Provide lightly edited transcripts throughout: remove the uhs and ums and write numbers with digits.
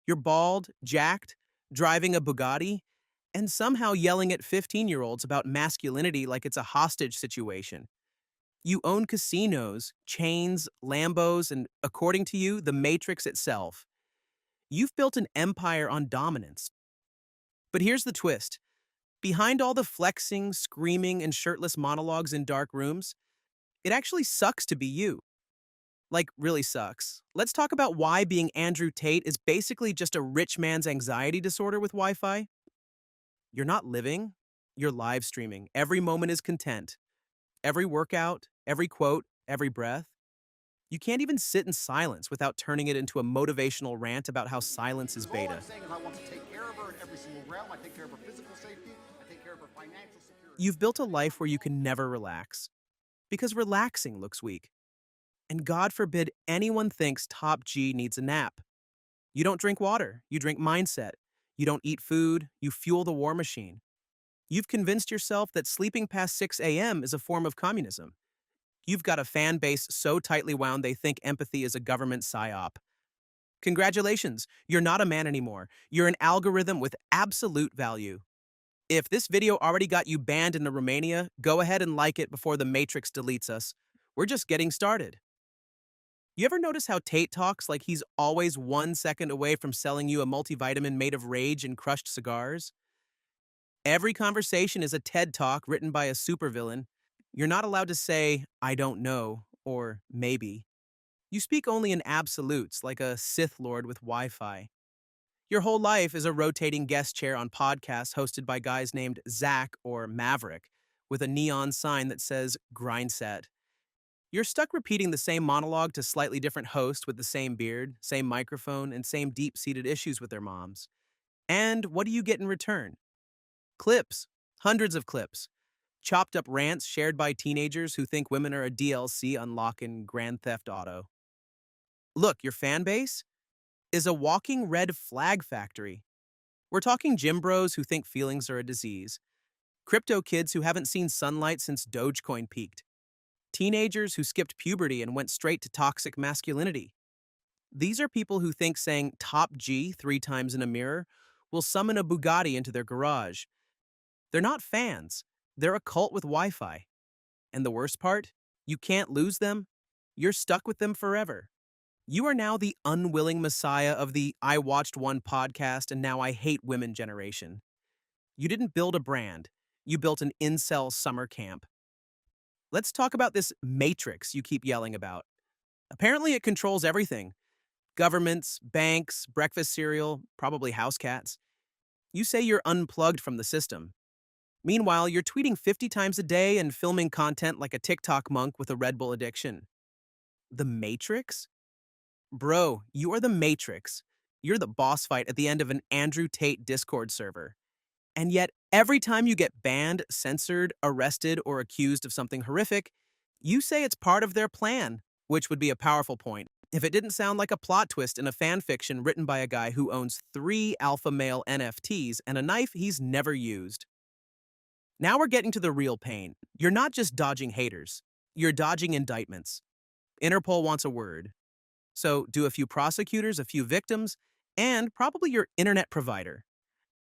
You're bald, jacked, driving a Bugatti, and somehow yelling at 15-year-olds about masculinity like it's a hostage situation. You own casinos, chains, Lambos, and according to you, the Matrix itself. You've built an empire on dominance. But here's the twist. Behind all the flexing, screaming, and shirtless monologues in dark rooms, it actually sucks to be you. Like, really sucks. Let's talk about why being Andrew Tate is basically just a rich man's anxiety disorder with Wi Fi. You're not living, you're live streaming. Every moment is content. Every workout, every quote, every breath. You can't even sit in silence without turning it into a motivational rant about how silence is Because all beta. I'm saying is I want to take care of her in every single realm. I take care of her physical safety. I take care of her financial security. You've built a life where you can never relax because relaxing looks weak. And God forbid anyone thinks Top G needs a nap. You don't drink water, you drink mindset. You don't eat food, you fuel the war machine. You've convinced yourself that sleeping past 6 a.m. is a form of communism. You've got a fan base so tightly wound they think empathy is a government psyop. Congratulations, you're not a man anymore. You're an algorithm with absolute value. If this video already got you banned in Romania, go ahead and like it before the Matrix deletes us. We're just getting started. You ever notice how Tate talks like he's always 1 second away from selling you a multivitamin made of rage and crushed cigars? Every conversation is a TED Talk written by a supervillain. You're not allowed to say, I don't know, or maybe. You speak only in absolutes, like a Sith Lord with Wi Fi. Your whole life is a rotating guest chair on podcasts hosted by guys named Zach or Maverick, with a neon sign that says grind set. You're stuck repeating the same monologue to slightly different hosts with the same beard, same microphone, and same deep seated issues with their moms. And what do you get in return? Clips. Hundreds of clips. Chopped up rants shared by teenagers who think women are a DLC unlocking Grand Theft Auto. Look, your fan base is a walking red flag factory. We're talking gym bros who think feelings are a disease, crypto kids who haven't seen sunlight since Dogecoin peaked, teenagers who skipped puberty and went straight to toxic masculinity. These are people who think saying top G 3 times in a mirror will summon a Bugatti into their garage. They're not fans, they're a cult with Wi Fi. And the worst part? You can't lose them. You're stuck with them forever. You are now the unwilling messiah of the I watched one podcast and now I hate women generation. You didn't build a brand, you built an incel summer camp. Let's talk about this matrix you keep yelling about. Apparently, it controls everything: governments, banks, breakfast cereal, probably house cats. You say you're unplugged from the system. Meanwhile, you're tweeting 50 times a day and filming content like a TikTok monk with a Red Bull addiction. The Matrix? Bro, you are the Matrix. You're the boss fight at the end of an Andrew Tate Discord server. And yet, every time you get banned, censored, arrested, or accused of something horrific, you say it's part of their plan, which would be a powerful point if it didn't sound like a plot twist in a fan fiction written by a guy who owns 3 alpha male NFTs and a knife he's never used. Now we're getting to the real pain. You're not just dodging haters, you're dodging indictments. Interpol wants a word. So do a few prosecutors, a few victims, and probably your internet provider.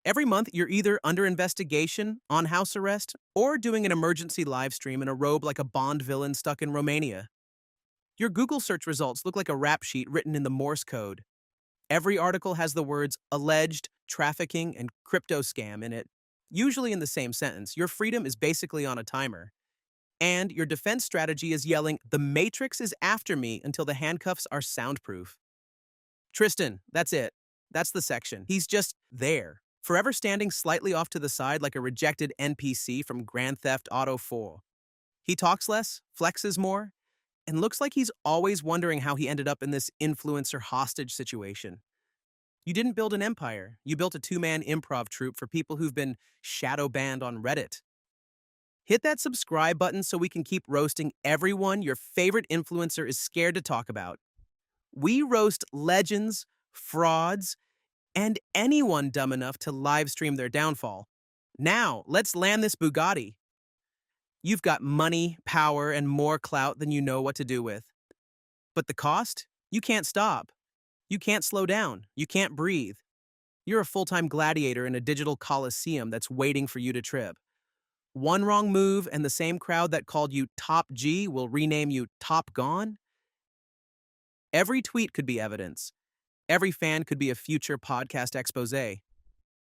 Every month, you're either under investigation, on house arrest, or doing an emergency live stream in a robe like a Bond villain stuck in Romania. Your Google search results look like a rap sheet written in the Morse code. Every article has the words alleged, trafficking, and crypto scam in it, usually in the same sentence. Your freedom is basically on a timer. And your defense strategy is yelling, "The Matrix is after me," until the handcuffs are soundproof. Tristan, that's it. That's the section. He's just there, forever standing slightly off to the side like a rejected NPC from Grand Theft Auto 4. He talks less, flexes more, and looks like he's always wondering how he ended up in this influencer hostage situation. You didn't build an empire. You built a two-man improv troupe for people who've been shadow banned on Reddit. Hit that subscribe button so we can keep roasting everyone your favorite influencer is scared to talk about. We roast legends, frauds, and anyone dumb enough to live stream their downfall. Now, let's land this Bugatti. You've got money, power, and more clout than you know what to do with. But the cost? You can't stop. You can't slow down. You can't breathe. You're a full-time gladiator in a digital coliseum that's waiting for you to trip. One wrong move and the same crowd that called you Top G will rename you Top Gone? Every tweet could be evidence. Every fan could be a future podcast expose.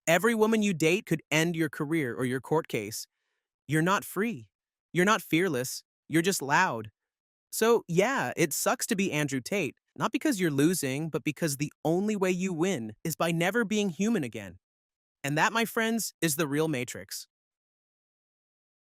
Every woman you date could end your career or your court case. You're not free. You're not fearless. You're just loud. So, yeah, it sucks to be Andrew Tate, not because you're losing, but because the only way you win is by never being human again. And that, my friends, is the real Matrix.